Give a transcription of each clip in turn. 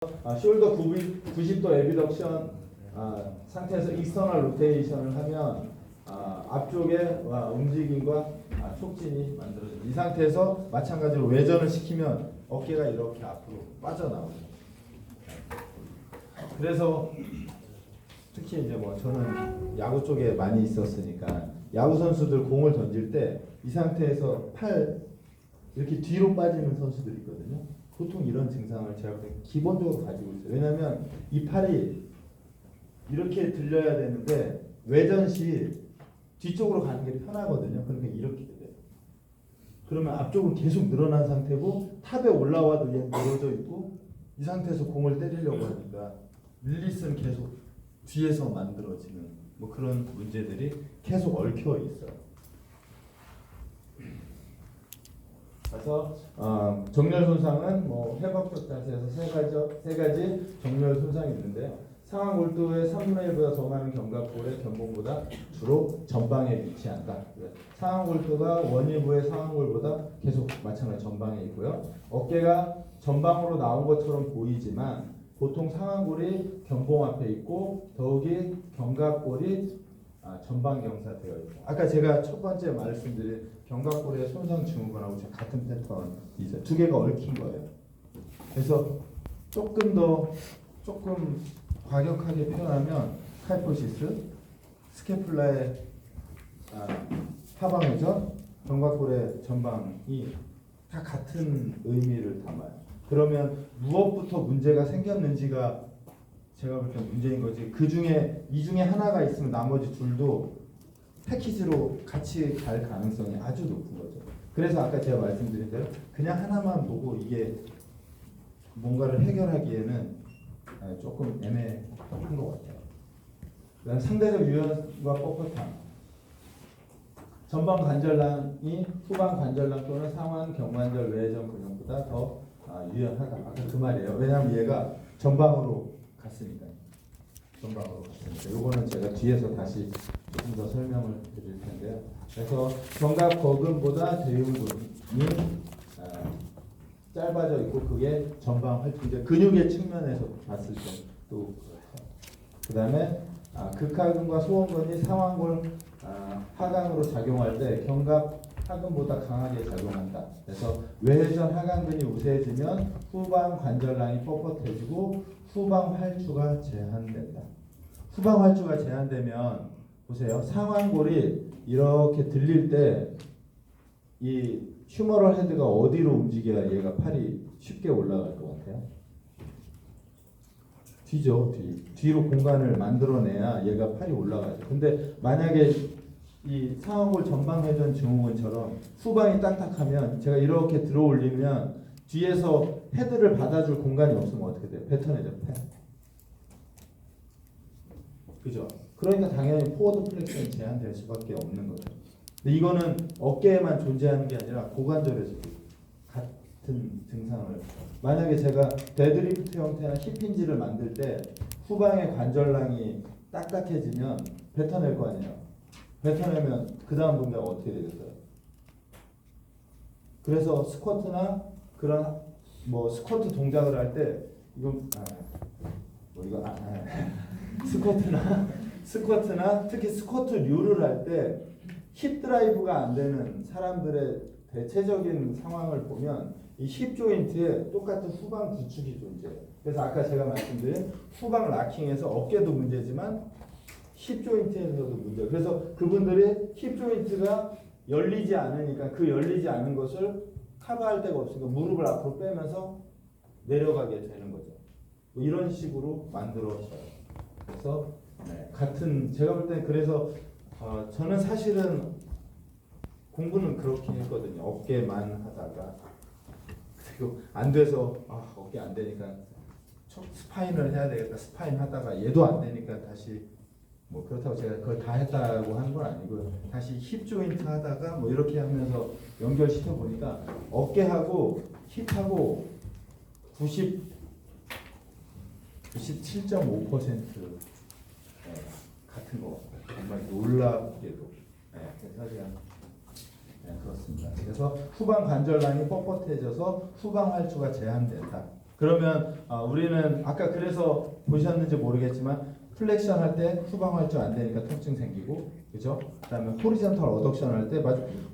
숄더 90도 에비덕션 상태에서 익스터널 로테이션을 하면 앞쪽에 움직임과 촉진이 만들어져요. 이 상태에서 마찬가지로 외전을 시키면 어깨가 이렇게 앞으로 빠져나오죠. 그래서 특히 이제 뭐 저는 야구 쪽에 많이 있었으니까 야구 선수들 공을 던질 때 이 상태에서 팔 이렇게 뒤로 빠지는 선수들이 있거든요. 보통 이런 증상을 제가 볼 때 기본적으로 가지고 있어요. 왜냐하면 이 팔이 이렇게 들려야 되는데 외전 시 뒤쪽으로 가는 게 편하거든요. 그러니까 이렇게 돼요. 그러면 앞쪽은 계속 늘어난 상태고 탑에 올라와도 얘는 늘어져 있고 이 상태에서 공을 때리려고 하니까 릴리스는 계속 뒤에서 만들어지는 뭐 그런 문제들이 계속 얽혀 있어요. 그래서 정렬 손상은 뭐 회복적 자세에서 세 가지 정렬 손상이 있는데요. 상완 골두의 3분의 1보다 더 많은 견갑골의 견봉보다 주로 전방에 위치한다. 상완 골두가 원위부의 상완골보다 계속 마찬가지 전방에 있고요. 어깨가 전방으로 나온 것처럼 보이지만 보통 상완골이 견봉 앞에 있고 더욱이 견갑골이 전방 경사되어 있다. 아까 제가 첫 번째 말씀드린 견갑골의 손상 증후군하고 같은 패턴이죠. 두 개가 얽힌 거예요. 그래서 조금 과격하게 표현하면 칼포시스, 스캐플라의 하방 회전, 견갑골의 전방이 다 같은 의미를 담아요. 그러면 무엇부터 문제가 생겼는지가 제가 볼 때 문제인 거지. 이 중에 하나가 있으면 나머지 둘도 패키지로 같이 갈 가능성이 아주 높은 거죠. 그래서 아까 제가 말씀드린 대로 그냥 하나만 보고 이게 뭔가를 해결하기에는 조금 애매한 것 같아요. 그다음 상대적 유연과 뻣뻣함. 전방 관절낭이 후방 관절낭 또는 상완 경관절 외전 근육보다 더 유연하다. 아까 그 말이에요. 왜냐하면 얘가 전방으로 갔으니까. 요거는 제가 뒤에서 다시 조금 더 설명을 드릴 텐데요. 그래서 견갑 거근보다 대흉근이 짧아져 있고 그게 전방 활동, 근육의 측면에서 봤을 때또 그 다음에 극하근과 소원근이 상완골 하강으로 작용할 때 견갑 하근보다 강하게 작용한다. 그래서 외회전 하강근이 우세해지면 후방 관절낭이 뻣뻣해지고 후방 활주가 제한된다. 후방 활주가 제한되면 보세요. 상완골이 이렇게 들릴 때 이 휴머럴 헤드가 어디로 움직여야 얘가 팔이 쉽게 올라갈 것 같아요? 뒤죠. 뒤로 공간을 만들어내야 얘가 팔이 올라가죠. 근데 만약에 이 상완골 전방 회전 증후군처럼 후방이 딱딱하면 제가 이렇게 들어 올리면 뒤에서 헤드를 받아줄 공간이 없으면 어떻게 돼요? 뱉어내죠. 그죠? 그러니까 당연히 포워드 플렉션이 제한될 수밖에 없는 거죠. 근데 이거는 어깨에만 존재하는 게 아니라 고관절에서도 같은 증상을. 만약에 제가 데드리프트 형태나 힙힌지를 만들 때 후방의 관절낭이 딱딱해지면 뱉어낼 거 아니에요. 뱉어내면 그 다음 동작은 어떻게 되겠어요? 그래서 스쿼트나 그런 뭐 스쿼트 동작을 할 때 이건 스쿼트나 특히 스쿼트류를 할 때 힙 드라이브가 안 되는 사람들의 대체적인 상황을 보면 이 힙 조인트에 똑같은 후방 구축이 존재해요. 그래서 아까 제가 말씀드린 후방 락킹에서 어깨도 문제지만 힙 조인트에서도 문제. 그래서 그분들이 힙 조인트가 열리지 않으니까 그 열리지 않은 것을 커버할 데가 없으니까 무릎을 앞으로 빼면서 내려가게 되는 거죠. 뭐 이런 식으로 만들어져요. 그래서 같은 제가 볼 때 그래서 저는 사실은 공부는 그렇게 했거든요. 어깨만 하다가 그리고 안 돼서 어깨 안 되니까 스파인을 해야 되겠다. 스파인 하다가 얘도 안 되니까 다시 뭐 그렇다고 제가 그걸 다 했다고 하는 건 아니고요. 다시 힙 조인트 하다가 뭐 이렇게 하면서 연결시켜 보니까 어깨하고 힙하고 97.5% 같은 거 같아요. 정말 놀랍게도. 그렇습니다. 그래서 후방 관절낭이 뻣뻣해져서 후방 활주가 제한된다. 그러면 우리는 아까 그래서 보셨는지 모르겠지만 플렉션 할 때 후방 활주 안 되니까 통증 생기고, 그죠? 그다음에 호리전탈 어덕션 할 때,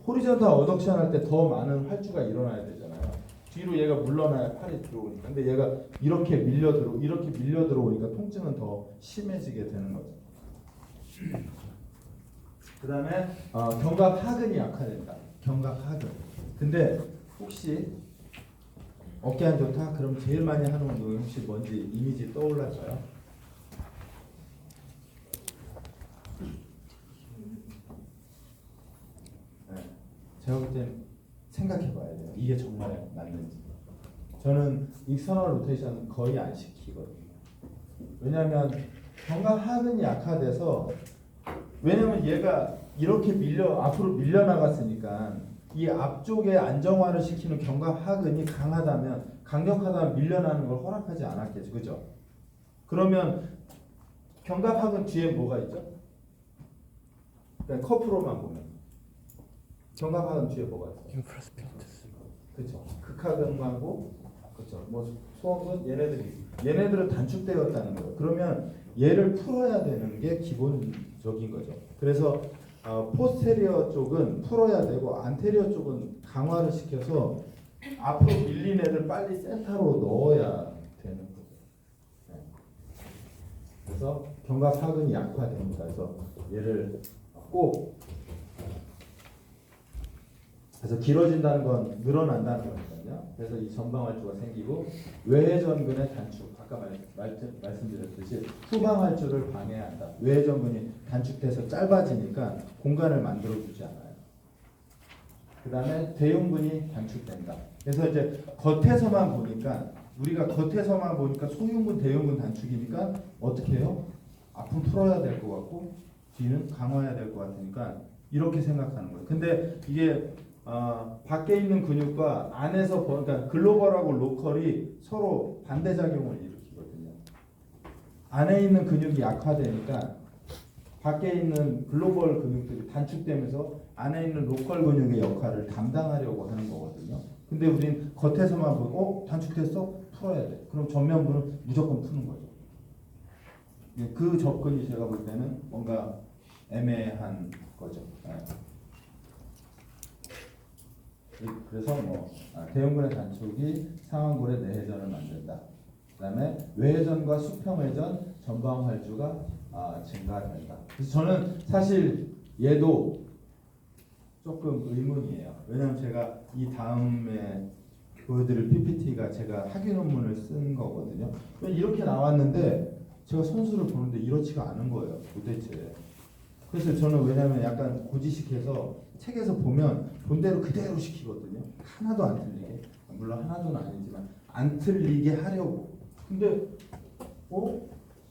호리전탈 어덕션 할 때 더 많은 활주가 일어나야 되잖아요. 뒤로 얘가 물러나야 팔이 들어오니까. 근데 얘가 이렇게 밀려 들어오니까 통증은 더 심해지게 되는 거죠. 그다음에 견갑 하근이 약화된다. 견갑 하근. 근데 혹시 어깨 안 좋다? 그럼 제일 많이 하는 운동이 혹시 뭔지 이미지 떠올라져요? 네. 제가 볼 땐 생각해 봐야 돼요. 이게 정말 맞는지. 저는 익스터널 로테이션 거의 안 시키거든요. 왜냐하면 견갑 하근이 약화돼서, 왜냐면 얘가 이렇게 앞으로 밀려나갔으니까 이 앞쪽에 안정화를 시키는 견갑 하근이 강력하다면 밀려나는 걸 허락하지 않았겠죠. 그죠? 그러면 견갑 하근 뒤에 뭐가 있죠? 그냥 커프로만 보면 견갑 하근 뒤에 뭐가 있어요? 인프라스펙터스. 그렇죠. 극하근하고, 그렇죠. 뭐 소음근 얘네들은 단축되었다는 거예요. 그러면 얘를 풀어야 되는 게 기본적인 거죠. 그래서 포스테리어 쪽은 풀어야 되고 안테리어 쪽은 강화를 시켜서 앞으로 밀린 애들 빨리 센터로 넣어야 되는 거죠. 네. 그래서 견갑 하근이 약화됩니다. 그래서 얘를 꼭, 그래서 길어진다는 건 늘어난다는 거거든요. 그래서 이 전방활주가 생기고, 외회전근의 단축, 아까 말씀드렸듯이 후방활주를 방해한다. 외회전근이 단축돼서 짧아지니까 공간을 만들어주지 않아요. 그 다음에 대흉근이 단축된다. 그래서 이제 우리가 겉에서만 보니까 소흉근, 대흉근 단축이니까 어떻게 해요? 앞은 풀어야 될 것 같고 뒤는 강화해야 될 것 같으니까 이렇게 생각하는 거예요. 근데 이게 밖에 있는 근육과 안에서 그러니까 글로벌하고 로컬이 서로 반대작용을 일으키거든요. 안에 있는 근육이 약화되니까 밖에 있는 글로벌 근육들이 단축되면서 안에 있는 로컬 근육의 역할을 담당하려고 하는 거거든요. 근데 우린 겉에서만 보고 단축됐어? 풀어야 돼. 그럼 전면부는 무조건 푸는 거죠. 그 접근이 제가 볼 때는 뭔가 애매한 거죠. 그래서 대흉근의 단축이 상완골의 내회전을 만든다. 그다음에 외회전과 수평회전, 전방활주가 증가된다. 그래서 저는 사실 얘도 조금 의문이에요. 왜냐하면 제가 이 다음에 보여드릴 PPT가 제가 학위 논문을 쓴 거거든요. 이렇게 나왔는데 제가 선수를 보는데 이렇지가 않은 거예요, 도대체. 그래서 저는 왜냐하면 약간 고지식해서 책에서 보면 본대로 그대로 시키거든요. 하나도 안 틀리게. 물론 하나도는 아니지만 안 틀리게 하려고. 근데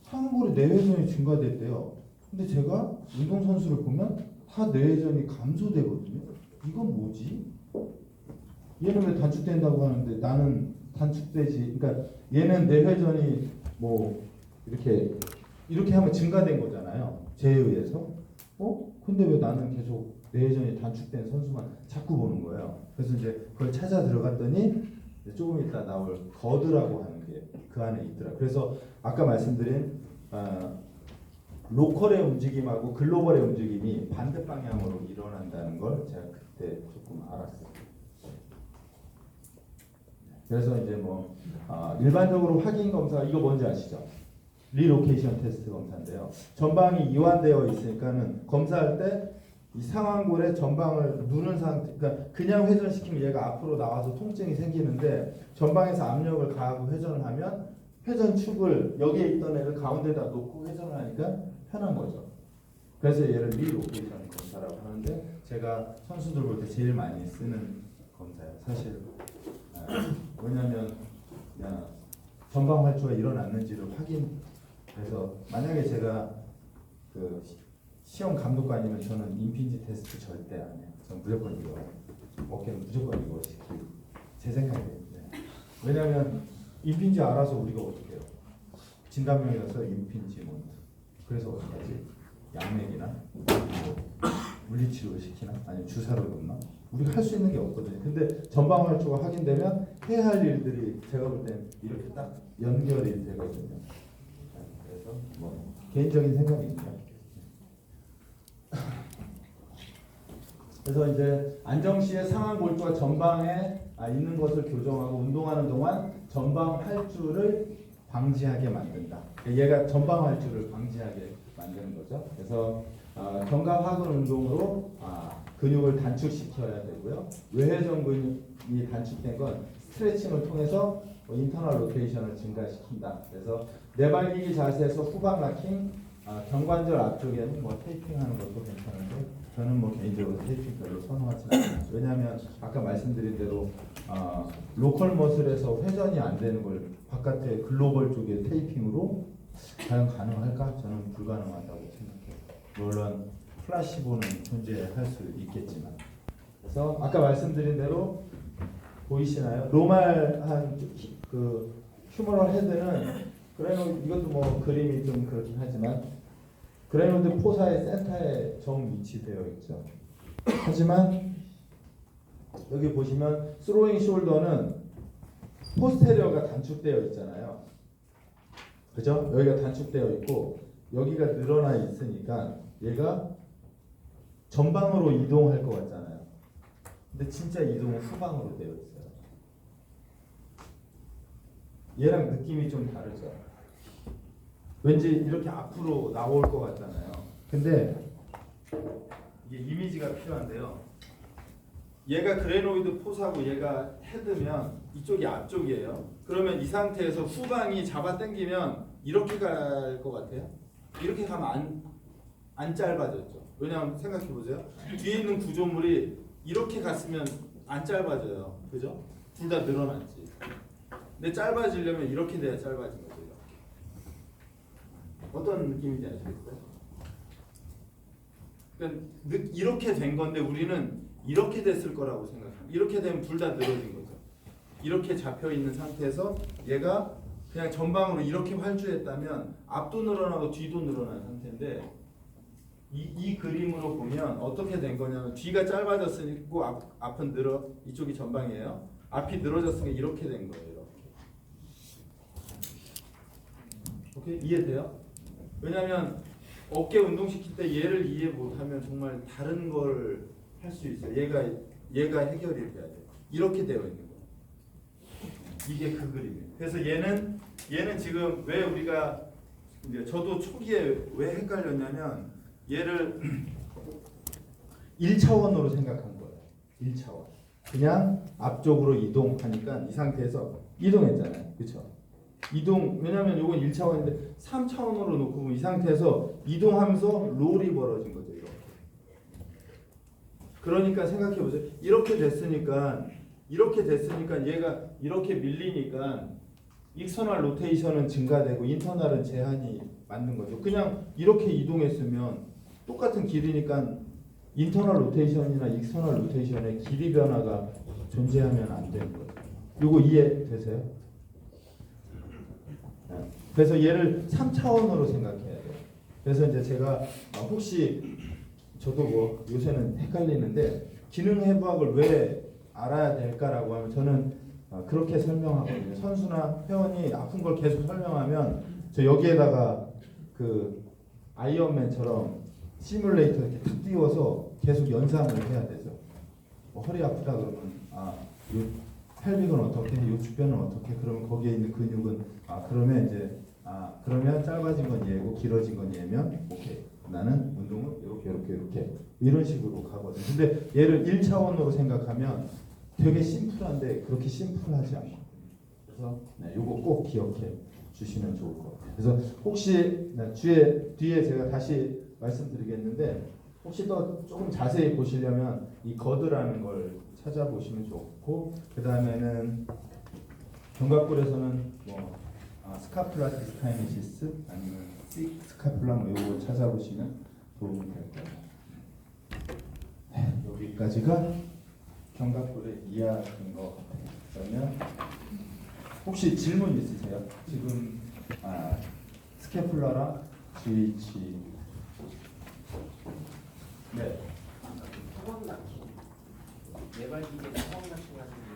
상골이 내회전이 증가됐대요. 근데 제가 운동선수를 보면 다 내회전이 감소되거든요. 이건 뭐지? 얘는 왜 단축된다고 하는데 나는 단축되지. 그러니까 얘는 내회전이 뭐 이렇게 하면 증가된 거잖아요. 제에 의해서. 근데 왜 나는 계속 내회전이 단축된 선수만 자꾸 보는 거예요. 그래서 이제 그걸 찾아 들어갔더니 조금 이따 나올 거드라고 하는 게 그 안에 있더라. 그래서 아까 말씀드린 로컬의 움직임하고 글로벌의 움직임이 반대 방향으로 일어난다는 걸 제가 그때 조금 알았어요. 그래서 이제 일반적으로 확인 검사 이거 뭔지 아시죠? 리로케이션 테스트 검사인데요. 전방이 이완되어 있으니까는 검사할 때 이 상완골의 전방을 누른 상태, 그러니까 그냥 회전시키면 얘가 앞으로 나와서 통증이 생기는데 전방에서 압력을 가하고 회전을 하면 회전축을 여기에 있던 애를 가운데다 놓고 회전을 하니까 편한 거죠. 그래서 얘를 리로케이션 검사라고 하는데 제가 선수들 볼 때 제일 많이 쓰는 검사예요. 사실 왜냐하면 전방 활주가 일어났는지를 확인해서 만약에 제가 그 시험 감독관이면 저는 임핀지 테스트 절대 안 해요. 저는 무조건 이거 어깨는 무조건 이거 시키고 제 생각이에요. 왜냐하면 임핀지 알아서 우리가 어떻게 해요? 진단명이라서 임핀지 뭐 그래서 어떻게 하지? 양맥이나 물리치료를 시키나 아니면 주사를 놓나 우리가 할 수 있는 게 없거든요. 근데 전방 활주가 확인되면 해야 할 일들이 제가 볼 때는 이렇게 딱 연결이 되거든요. 그래서 뭐 개인적인 생각입니다. 그래서 이제 안정시에 상한 골조가 전방에 있는 것을 교정하고 운동하는 동안 전방 활주를 방지하게 만든다. 얘가 전방 활주를 방지하게 만드는 거죠. 그래서 견갑하근 운동으로 근육을 단축시켜야 되고요. 외회전 근육이 단축된 건 스트레칭을 통해서 인터널 로테이션을 증가시킨다. 그래서 내발기기 자세에서 후방 락킹, 경관절 앞쪽에는 뭐 테이핑하는 것도 괜찮은데 저는 뭐 개인적으로 테이핑 별로 선호하지 않아요. 왜냐하면 아까 말씀드린 대로 로컬 머슬에서 회전이 안 되는 걸 바깥에 글로벌 쪽에 테이핑으로 과연 가능할까? 저는 불가능하다고 생각해요. 물론 플라시보는 존재할 수 있겠지만. 그래서 아까 말씀드린 대로 보이시나요? 노멀한 그 휴머럴 헤드는 이것도 뭐 그림이 좀 그렇긴 하지만 그레노드 포사의 센터에 정 위치되어 있죠. 하지만 여기 보시면 스로잉 숄더는 포스테리어가 단축되어 있잖아요. 그죠? 여기가 단축되어 있고 여기가 늘어나 있으니까 얘가 전방으로 이동할 것 같잖아요. 근데 진짜 이동은 후방으로 되어 있어요. 얘랑 느낌이 좀 다르죠. 왠지 이렇게 앞으로 나올 것 같잖아요. 근데 이게 이미지가 필요한데요. 얘가 그레노이드 포사고 얘가 헤드면 이쪽이 앞쪽이에요. 그러면 이 상태에서 후방이 잡아 당기면 이렇게 갈 것 같아요. 이렇게 가면 안 짧아졌죠. 왜냐하면 생각해 보세요. 뒤에 있는 구조물이 이렇게 갔으면 안 짧아져요. 그죠? 둘 다 늘어났지. 근데 짧아지려면 이렇게 돼야 짧아진 거죠. 어떤 느낌인지 아시겠어요? 그러니까 이렇게 된 건데 우리는 이렇게 됐을 거라고 생각합니다. 이렇게 되면 둘 다 늘어진 거죠. 이렇게 잡혀 있는 상태에서 얘가 그냥 전방으로 이렇게 활주했다면 앞도 늘어나고 뒤도 늘어난 상태인데 이 그림으로 보면 어떻게 된 거냐면 뒤가 짧아졌으니까 앞은 이쪽이 전방이에요. 앞이 늘어졌으니까 이렇게 된 거예요. 이렇게. 오케이? 이해돼요? 왜냐하면 어깨 운동시킬 때 얘를 이해 못하면 정말 다른 걸 할 수 있어요. 얘가 해결이 돼야 돼요. 이렇게 되어 있는 거예요. 이게 그 그림이에요. 그래서 얘는 지금 왜 우리가 이제 저도 초기에 왜 헷갈렸냐면 얘를 1차원으로 생각한 거예요. 1차원. 그냥 앞쪽으로 이동하니까 이 상태에서 이동했잖아요. 그렇죠? 왜냐면 이건 1차원인데 3차원으로 놓고 보면 이 상태에서 이동하면서 롤이 벌어진 거죠. 그러니까 생각해 보세요. 이렇게 됐으니까 얘가 이렇게 밀리니까 익스터널 로테이션은 증가되고 인터널은 제한이 맞는 거죠. 그냥 이렇게 이동했으면 똑같은 길이니까 인터널 로테이션이나 익스터널 로테이션의 길이 변화가 존재하면 안 되는 거죠. 이거 이해되세요? 그래서 얘를 3차원으로 생각해야 돼요. 그래서 이제 제가 혹시 저도 뭐 요새는 헷갈리는데 기능 해부학을 왜 알아야 될까라고 하면 저는 그렇게 설명하거든요. 선수나 회원이 아픈 걸 계속 설명하면 저 여기에다가 그 아이언맨처럼 시뮬레이터 이렇게 탁 띄워서 계속 연상을 해야 되죠. 뭐 허리 아프다 그러면 요 펠빅은 어떻게, 요 주변은 어떻게, 그러면 거기에 있는 근육은 그러면 이제 그러면 짧아진 건 얘고 길어진 건 얘면 오케이. 나는 운동을 이렇게 이런 식으로 가거든요. 근데 얘를 1차원으로 생각하면 되게 심플한데 그렇게 심플하지 않고 그래서 요거 꼭 기억해 주시면 좋을 것 같아요. 그래서 혹시 뒤에 제가 다시 말씀드리겠는데 혹시 더 조금 자세히 보시려면 이 거드라는 걸 찾아보시면 좋고 그 다음에는 견갑골에서는 뭐 스카플라 디스카이네시스 아니면 스카플라 뭐 요거 찾아보시면 도움이 될 거예요. 여기까지가 견갑골의 이야기인 것 같아요. 그러면 혹시 질문 있으세요? 지금 스캐플라랑 GH 네 예발기계 처음 같은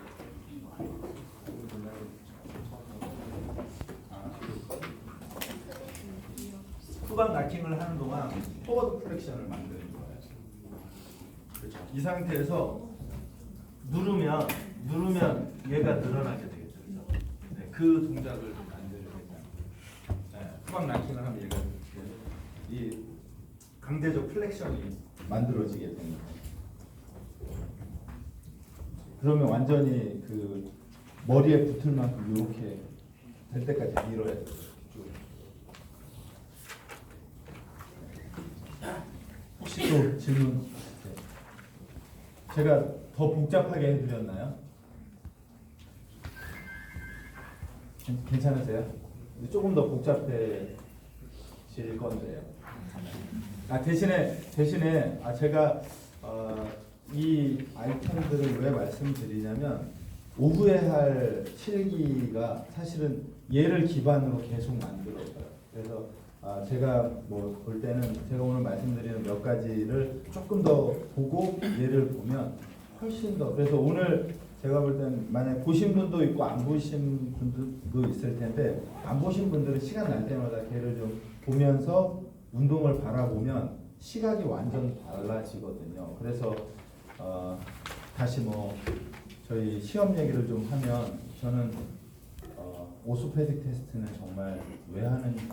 후방 락킹을 하는 동안 포워드 플렉션을 만드는 거예요. 그렇죠. 이 상태에서 누르면 얘가 늘어나게 되겠죠. 그렇죠? 네, 그 동작을 만들겠다. 네, 후방 락킹을 하면 얘가 이 강제적 플렉션이 만들어지게 됩니다. 그러면 완전히 그 머리에 붙을 만큼 이렇게 될 때까지 밀어야 돼요. 혹시 또 질문? 제가 더 복잡하게 해드렸나요? 괜찮으세요? 조금 더 복잡해질 건데요. 대신에 제가 이 아이템들을 왜 말씀드리냐면 오후에 할 실기가 사실은 얘를 기반으로 계속 만들어져요. 그래서 제가 뭐 볼 때는 제가 오늘 말씀드리는 몇 가지를 조금 더 보고 얘를 보면 훨씬 더, 그래서 오늘 제가 볼 때는 만약 보신 분도 있고 안 보신 분도 있을 텐데 안 보신 분들은 시간 날 때마다 걔를 좀 보면서 운동을 바라보면 시각이 완전 달라지거든요. 그래서 다시 뭐 저희 시험 얘기를 좀 하면 저는 오스페딕 테스트는 정말 왜 하는지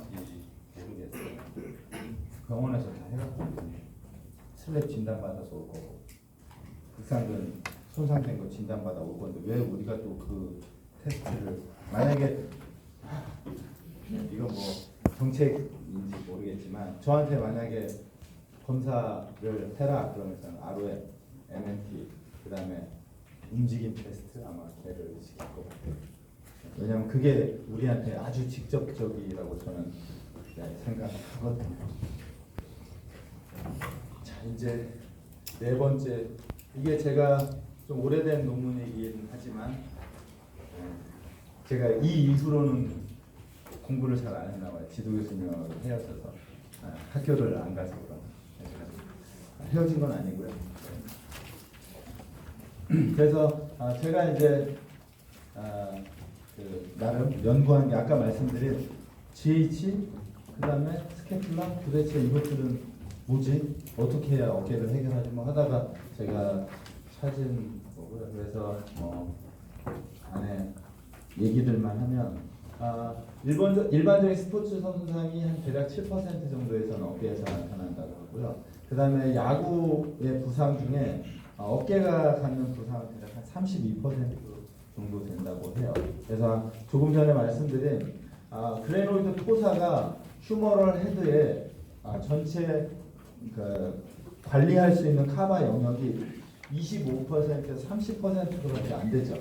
모르겠어요. 병원에서 다 해봤거든요. 슬랩 진단받아서 올 거고 극상근 손상된 거 진단받아 올 건데 왜 우리가 또 그 테스트를 만약에 이건 뭐 정책인지 모르겠지만 저한테 만약에 검사를 해라 그러면서 ROM, MMT 그 다음에 움직임 테스트 아마 걔를 시킬 것 같아요. 왜냐하면 그게 우리한테 아주 직접적이라고 저는 생각하거든요. 자 이제 네 번째, 이게 제가 좀 오래된 논문이긴 하지만 제가 이 이후로는 공부를 잘 안 했나 봐요. 지도 교수님하고 헤어져서 학교를 안 가서 그런. 헤어진 건 아니고요. 그래서 제가 이제 그 나름 연구한 게 아까 말씀드린 GH 그다음에 스캐플라 도대체 이것들은 뭐지? 어떻게 해야 어깨를 해결하지? 뭐 하다가 제가 찾은 거고요. 그래서 안에 얘기들만 하면 일반적인 스포츠 선수상이 한 대략 7% 정도에서는 어깨에서 나타난다고 하고요. 그 다음에 야구의 부상 중에 어깨가 갖는 부상은 대략 한 32% 정도 된다고 해요. 그래서 조금 전에 말씀드린 그레노이드 토사가 휴머럴 헤드에 전체 그 관리할 수 있는 카바 영역이 25%에서 30%밖에 안 되죠.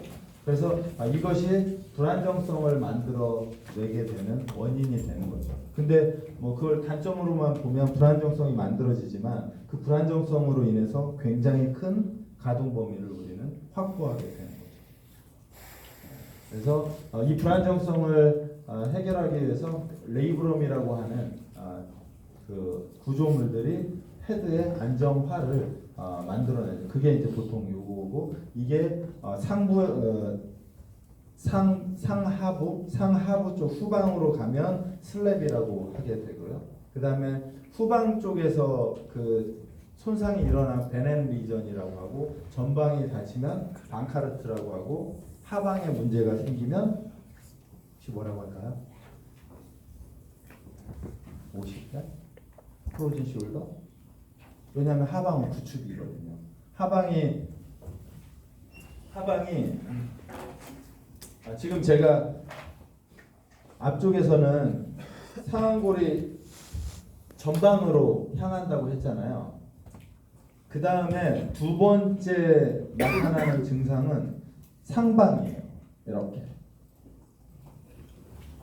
그래서 이것이 불안정성을 만들어내게 되는 원인이 되는 거죠. 근데 뭐 그걸 단점으로만 보면 불안정성이 만들어지지만 그 불안정성으로 인해서 굉장히 큰 가동 범위를 우리는 확보하게 되는 거죠. 그래서 이 불안정성을 해결하기 위해서 레이브럼이라고 하는 그 구조물들이 헤드의 안정화를 만들어내죠. 그게 이제 보통 요거고 이게 상하부 쪽 후방으로 가면 슬랩이라고 하게 되고요. 그 다음에 후방 쪽에서 그 손상이 일어난 베넨 리전이라고 하고 전방이 다치면 방카르트라고 하고 하방에 문제가 생기면 혹시 뭐라고 할까요? 50대? 프로진 숄더? 왜냐하면 하방은 구축이거든요. 하방이 지금 제가 앞쪽에서는 상완골이 전방으로 향한다고 했잖아요. 그 다음에 두 번째 나타나는 증상은 상방이에요. 이렇게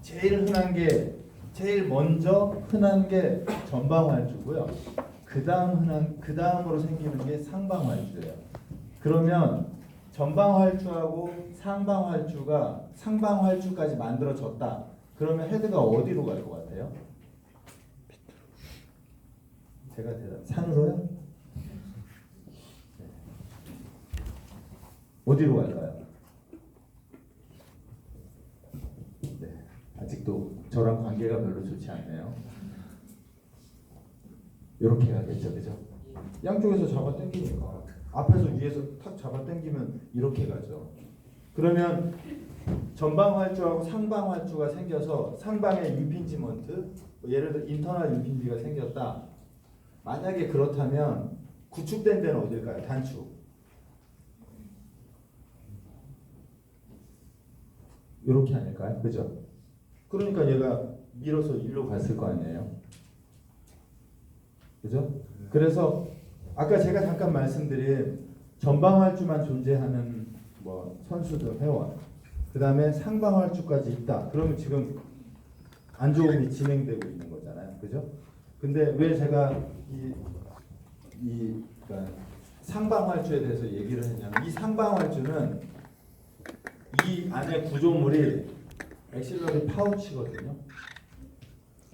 제일 먼저 흔한 게 전방활주고요. 그 다음으로 생기는 게 상방활주예요. 그러면 전방활주하고 상방활주까지 만들어졌다. 그러면 헤드가 어디로 갈 것 같아요? 제가 산으로요? 어디로 갈까요? 네, 아직도 저랑 관계가 별로 좋지 않네요. 이렇게 가겠죠, 그죠? 양쪽에서 잡아 당기니까 앞에서 위에서 탁 잡아 당기면 이렇게 가죠. 그러면 전방 활주하고 상방 활주가 생겨서 상방에 임핀지먼트, 예를 들어 인터널 임핀지가 생겼다. 만약에 그렇다면 구축된 데는 어딜까요? 단축. 이렇게 아닐까요? 그죠? 그러니까 얘가 밀어서 일로 갔을 거 아니에요? 그죠? 그래서 아까 제가 잠깐 말씀드린 전방활주만 존재하는 뭐 선수들 회원, 그 다음에 상방활주까지 있다. 그러면 지금 안 좋음이 진행되고 있는 거잖아요, 그죠? 근데 왜 제가 그러니까 상방활주에 대해서 얘기를 했냐면 이 상방활주는 이 안에 구조물이 엑실러리 파우치거든요.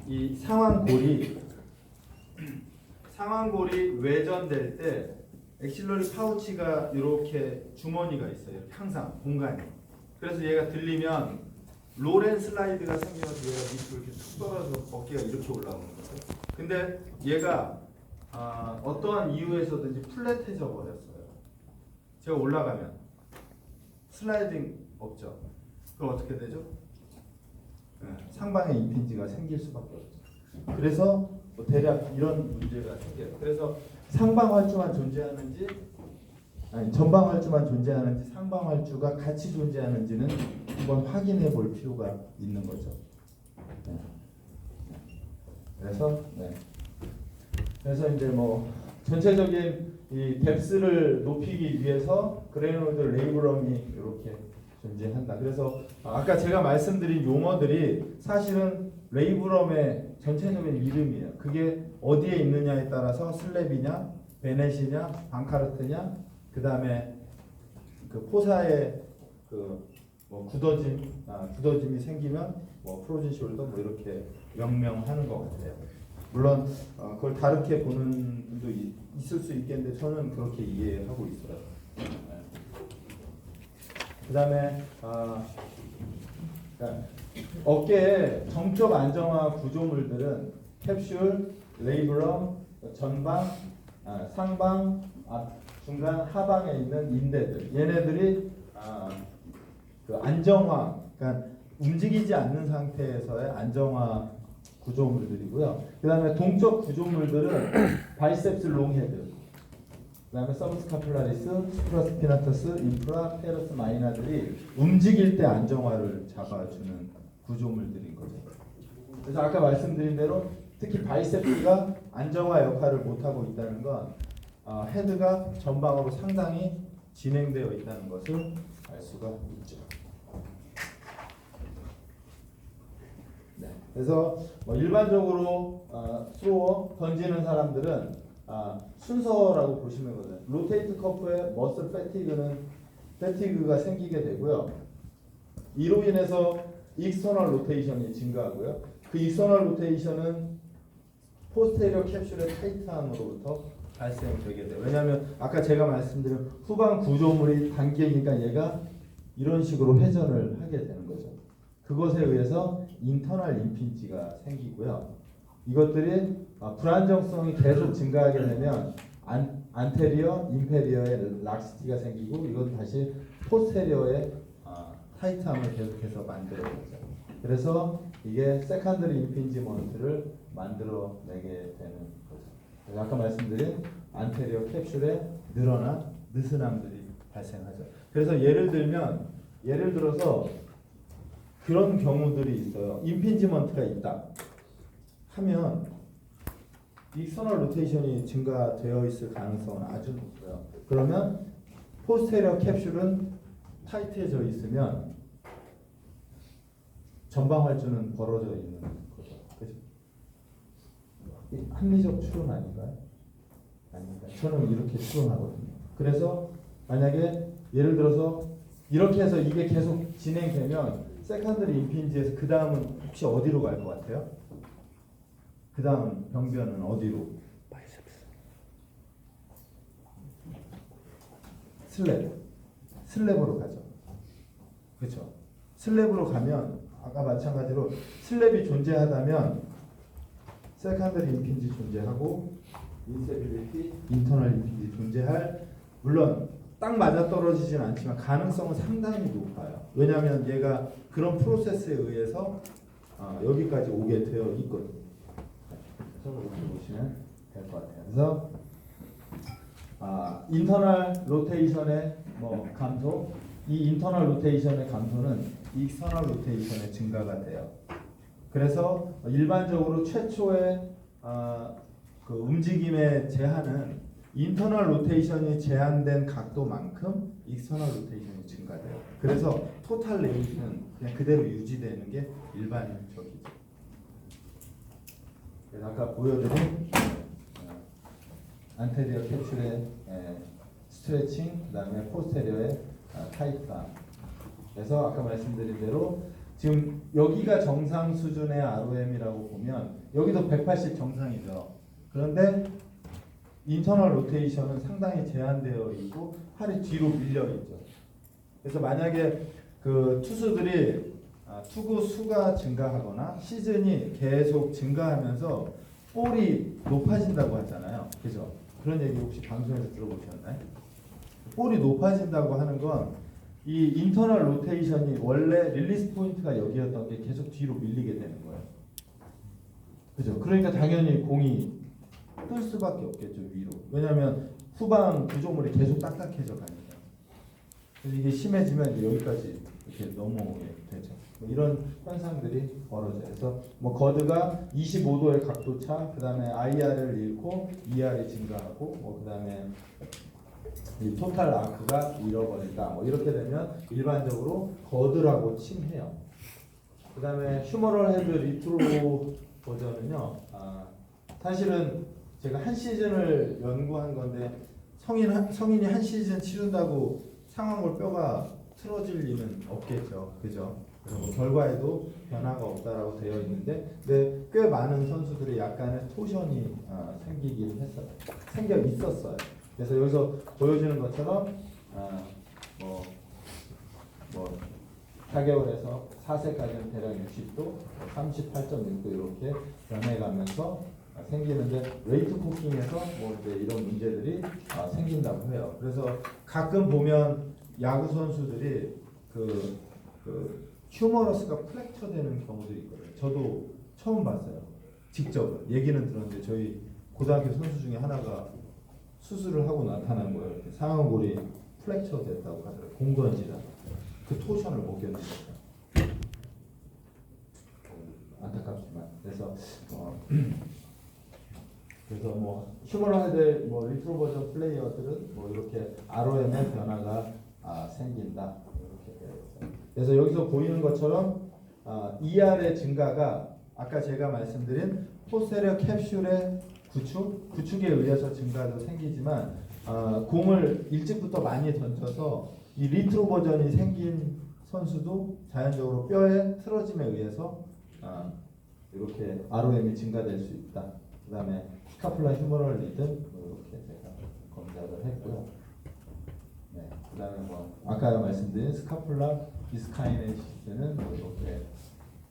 이 상완골이 외전될 때 엑실러리 파우치가 이렇게 주머니가 있어요. 항상 공간이. 그래서 얘가 들리면 로렌 슬라이드가 생기면서 얘가 밑으로 이렇게 툭 떨어져서 어깨가 이렇게 올라오는 거예요. 근데 얘가 어떠한 이유에서든지 플랫해져 버렸어요. 제가 올라가면 슬라이딩 없죠. 그럼 어떻게 되죠? 상방에 임핀지가 생길 수밖에 없죠. 그래서 뭐 대략 이런 문제가 생겨요. 그래서 상방 활주만 존재하는지 아니 전방 활주만 존재하는지 상방 활주가 같이 존재하는지는 한번 확인해 볼 필요가 있는 거죠. 그래서 이제 뭐 전체적인 이 뎁스를 높이기 위해서 그레놀드 레이브럼이 이렇게 존재한다. 그래서 아까 제가 말씀드린 용어들이 사실은 레이브럼의 전체적인 이름이에요. 그게 어디에 있느냐에 따라서 슬랩이냐, 베넷이냐, 방카르트냐, 그 다음에 그 포사에 그 뭐 굳어짐이 생기면 뭐 프로진 숄더 뭐 이렇게 명명하는 것 같아요. 물론 그걸 다르게 보는 분도 있을 수 있겠는데 저는 그렇게 이해하고 있어요. 그 다음에 어깨의 정적 안정화 구조물들은 캡슐, 레이브럼, 전방, 상방, 중간, 하방에 있는 인대들. 얘네들이 그 안정화, 그러니까 움직이지 않는 상태에서의 안정화 구조물들이고요. 그 다음에 동적 구조물들은 바이셉스 롱헤드, 그 다음에 서브스카플라리스, 수프라스피나터스, 인프라, 페러스 마이너들이 움직일 때 안정화를 잡아주는 구조물들인 거죠. 그래서 아까 말씀드린 대로 특히 바이셉스가 안정화 역할을 못하고 있다는 건 헤드가 전방으로 상당히 진행되어 있다는 것을 알 수가 있죠. 네. 그래서 뭐 일반적으로 스로어 던지는 사람들은 순서라고 보시면 되거든요. 로테이트 커프의 머슬 패티그가 생기게 되고요. 이로 인해서 익스터널 로테이션이 증가하고요. 그 익스터널 로테이션은 포스테리어 캡슐의 타이트함으로부터 발생되게 돼요. 왜냐하면 아까 제가 말씀드린 후방 구조물이 당기니까 얘가 이런 식으로 회전을 하게 되는 거죠. 그것에 의해서 인터널 임핀지가 생기고요. 이것들이 불안정성이 계속 증가하게 되면 안테리어, 인페리어의 락시티가 생기고 이건 다시 포스테리어의 타이트함을 계속해서 만들어내죠. 그래서 이게 세컨더리 임핀지먼트를 만들어내게 되는 거죠. 그래서 아까 말씀드린 안테리어 캡슐에 느슨함들이 발생하죠. 그래서 예를 들어서 그런 경우들이 있어요. 임핀지먼트가 있다 하면 익스터널 로테이션이 증가되어 있을 가능성은 아주 높고요. 그러면 포스테리어 캡슐은 타이트해져 있으면 전방 활주는 벌어져 있는 거죠. 그죠? 합리적 추론 아닌가요? 아닙니다. 저는 이렇게 추론하거든요. 그래서 만약에 예를 들어서 이렇게 해서 이게 계속 진행되면 세컨더리 임핀지에서 그 다음은 혹시 어디로 갈 것 같아요? 그 다음 병변은 어디로? 슬랩으로 가죠. 그렇죠? 슬랩으로 가면 아까 마찬가지로 슬랩이 존재하다면 세컨더리 임핀지 존재하고 인스테빌리티, 인터널 임핀지 존재할 물론 딱 맞아떨어지진 않지만 가능성은 상당히 높아요. 왜냐하면 얘가 그런 프로세스에 의해서 여기까지 오게 되어 있거든요. 그래서 이렇게 보시면 될 것 같아요. 그래서 인터널 로테이션의 감소, 이 인터널 로테이션의 감소는 익스터널 로테이션의 증가가 돼요. 그래서 일반적으로 최초의 그 움직임의 제한은 인터널 로테이션이 제한된 각도만큼 익스터널 로테이션이 증가돼요. 그래서 토탈 레인지는 그냥 그대로 유지되는 게 일반적이죠. 그래서 아까 보여드린 안테리어 캡슐의 스트레칭, 그 다음에 포스테리어의 타이트함. 그래서 아까 말씀드린 대로 지금 여기가 정상 수준의 ROM이라고 보면 여기도 180 정상이죠. 그런데 인터널 로테이션은 상당히 제한되어 있고 팔이 뒤로 밀려 있죠. 그래서 만약에 그 투수들이 투구 수가 증가하거나 시즌이 계속 증가하면서 볼이 높아진다고 하잖아요. 그죠? 그런 얘기 혹시 방송에서 들어보셨나요? 볼이 높아진다고 하는 건 이 인터널 로테이션이 원래 릴리스 포인트가 여기였던 게 계속 뒤로 밀리게 되는 거예요. 그죠? 그러니까 당연히 공이 뜰 수밖에 없겠죠, 위로. 왜냐하면 후방 구조물이 계속 딱딱해져 가니까. 그래서 이게 심해지면 이제 여기까지 이렇게 넘어오게 되죠. 이런 현상들이 벌어져요. 그래서 거드가 25도의 각도 차, 그 다음에 IR을 잃고 ER이 증가하고, 그 다음에 이 토탈 아크가 잃어버린다. 이렇게 되면 일반적으로 거드라고 칭해요. 그 다음에 휴머럴 헤드 리트로 버전은요. 사실은 제가 한 시즌을 연구한 건데 성인이 한 시즌 치른다고 상완골 뼈가 틀어질 리는 없겠죠. 그죠? 그리고 결과에도 변화가 없다라고 되어 있는데, 근데 꽤 많은 선수들이 약간의 토션이 생기긴 했어요. 생겨 있었어요. 그래서 여기서 보여주는 것처럼 4개월에서 4세까지는 대략 60도, 38.6도 이렇게 변해가면서 생기는데 웨이트 코킹에서 이제 이런 문제들이 생긴다고 해요. 그래서 가끔 보면 야구 선수들이 그 휴머러스가 프랙처 되는 경우들이 있거든요. 저도 처음 봤어요. 직접 얘기는 들었는데 저희 고등학교 선수 중에 하나가 수술을 하고 나타난 거예요. 상완골이 프랙처 됐다고 하더라고요. 공 던지다. 그 토션을 못 견디니까. 안타깝지만. 그래서 휴머럴 헤드 리트로 버전 플레이어들은 이렇게 ROM의 변화가 생긴다. 이렇게 되어 있어요. 그래서 여기서 보이는 것처럼 ER의 증가가 아까 제가 말씀드린 포스테리어 캡슐의 구축에 의해서 증가도 생기지만 공을 일찍부터 많이 던져서 이 리트로 버전이 생긴 선수도 자연적으로 뼈의 틀어짐에 의해서 이렇게 ROM이 증가될 수 있다. 그 다음에 스카플라 휴머럴 리듬 이렇게 제가 검사를 했고요. 네, 그 다음에 아까 말씀드린 스카플라 디스카이네시스는 이렇게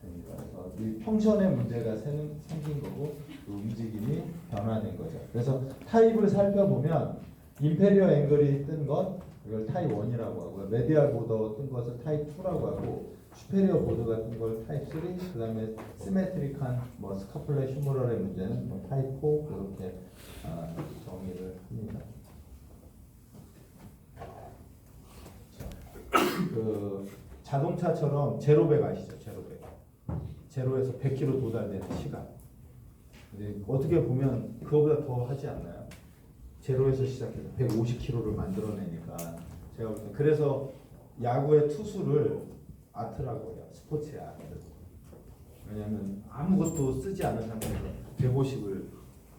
됩니다. 그래서 이 펑션의 문제가 생긴 거고 그 움직임이 변화된 거죠. 그래서 타입을 살펴보면 인페리어 앵글이 뜬 것 이걸 타입 1이라고 하고요. 메디얼 보더 뜬 것을 타입 2라고 하고 슈페리어 보드 같은 걸 타입 3, 그 다음에 시메트릭한 스카플라 휴머럴의 문제는 타입 4 이렇게 정의를 합니다. 그 자동차처럼 제로백 아시죠? 제로백. 제로에서 100km 도달되는 시간. 근데 어떻게 보면 그거보다 더 하지 않나요? 제로에서 시작해서 150km를 만들어내니까 제가 볼 때 그래서 야구의 투수를 아트라고 해요. 스포츠의 아트. 왜냐하면 아무것도 쓰지 않은 상태에서 150을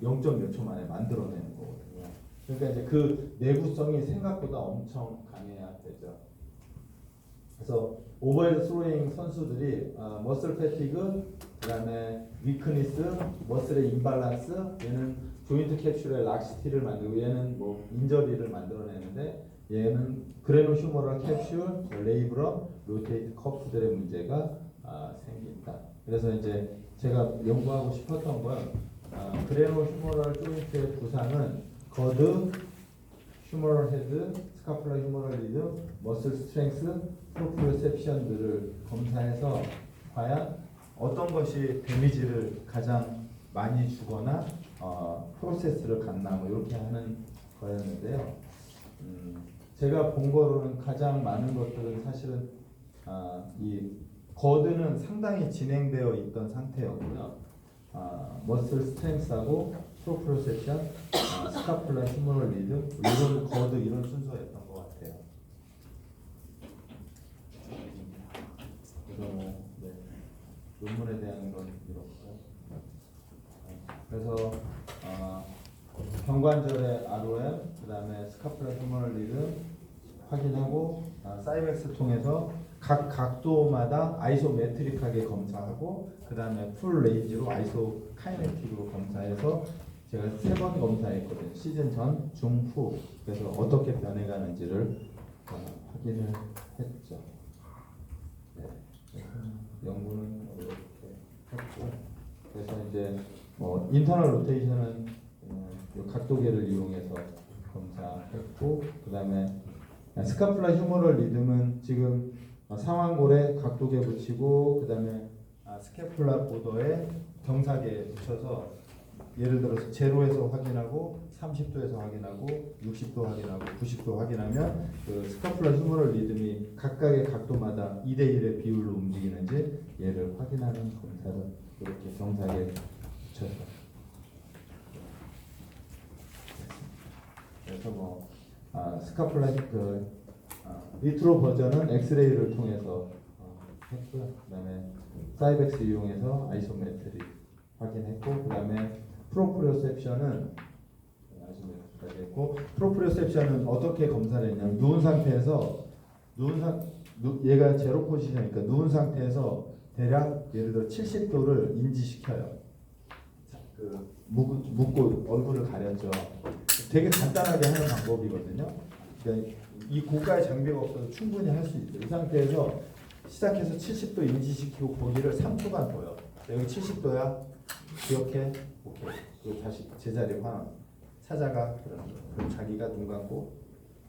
0. 몇 초 만에 만들어내는 거거든요. 그러니까 이제 그 내구성이 생각보다 엄청 강해야 되죠. 그래서 오버헤드 스로잉 선수들이 머슬 패티그, 그다음에 위크니스, 머슬의 임발란스, 얘는 조인트 캡슐의 락시티를 만들고 얘는 인저리를 만들어내는데 얘는 그레노 휴머럴 캡슐, 레이브러, 로테이트 커프들의 문제가 생긴다. 그래서 이제 제가 연구하고 싶었던 건 그레노 휴머럴 조인트의 부상은 거드, 휴머럴 헤드, 스카플라 휴머럴 리드, 머슬 스트렝스, 프로프리셉션들을 검사해서 과연 어떤 것이 데미지를 가장 많이 주거나 프로세스를 갖나 뭐 이렇게 하는 거였는데요. 제가 본 거로는 가장 많은 것들은 사실은 이 거드는 상당히 진행되어 있던 상태였고요. 머슬 스트렝스하고 프로프로셉션, 스카플라 휴머럴 리드, 이런 거드 이런 순서였던 것 같아요. 그래서 네, 논문에 대한 건 이렇고요. 그래서 경관절의 ROM, 그다음에 스카플라 휴머럴 리드 확인하고 사이벡스 통해서 각 각도마다 아이소메트릭하게 검사하고 그다음에 풀 레인지로 아이소 카이네틱으로 검사해서 제가 3번 검사했거든요. 시즌 전, 중, 후. 그래서 어떻게 변해가는지를 확인을 했죠. 네. 연구는 이렇게 했고 그래서 이제 인터널 로테이션은 이 각도계를 이용해서 검사했고 그다음에 스카플라 휴머럴 리듬은 지금 상완골에 각도계 붙이고 그다음에 스캐플라 보더에 경사계 붙여서 예를 들어서 제로에서 확인하고 30도에서 확인하고 60도 확인하고 90도 확인하면 그 스카플라 휴머럴 리듬이 각각의 각도마다 2대1의 비율로 움직이는지 얘를 확인하는 검사를 이렇게 경사계에 붙여서 그래서 스카플라 리트로 버전은 엑스레이를 통해서 했고요. 그다음에 사이벡스 이용해서 아이소메트릭 확인했고 그다음에 프로프리오셉션은 아이소메트릭까지 했고 프로프리오셉션은 어떻게 검사를 했냐면 누운 상태에서 얘가 제로 포지션이니까 누운 상태에서 대략 예를 들어 70도를 인지시켜요. 묶고 얼굴을 가렸죠. 되게 간단하게 하는 방법이거든요. 그러니까 이 고가의 장비가 없어도 충분히 할 수 있어요. 이 상태에서 시작해서 70도 인지시키고 거기를 3초간 둬요. 여기 70도야. 기억해. 오케이. 그리고 다시 제자리 환원. 찾아가. 그럼 자기가 눈 감고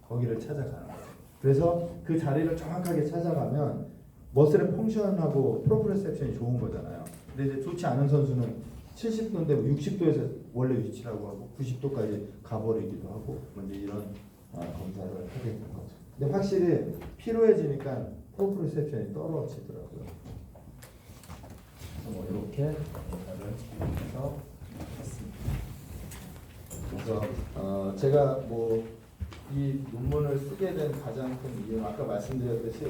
거기를 찾아가는 거예요. 그래서 그 자리를 정확하게 찾아가면 머슬의 펑션하고 프로프리셉션이 좋은 거잖아요. 근데 이제 좋지 않은 선수는 70도인데 60도에서 원래 위치라고 하고 90도까지 가버리기도 하고 먼저 이런 검사를 하게 된 거죠. 근데 확실히 피로해지니까 프로프리셉션이 떨어지더라고요. 뭐 이렇게 검사를 해서 했습니다. 그래서 제가 뭐 이 논문을 쓰게 된 가장 큰 이유는 아까 말씀드렸듯이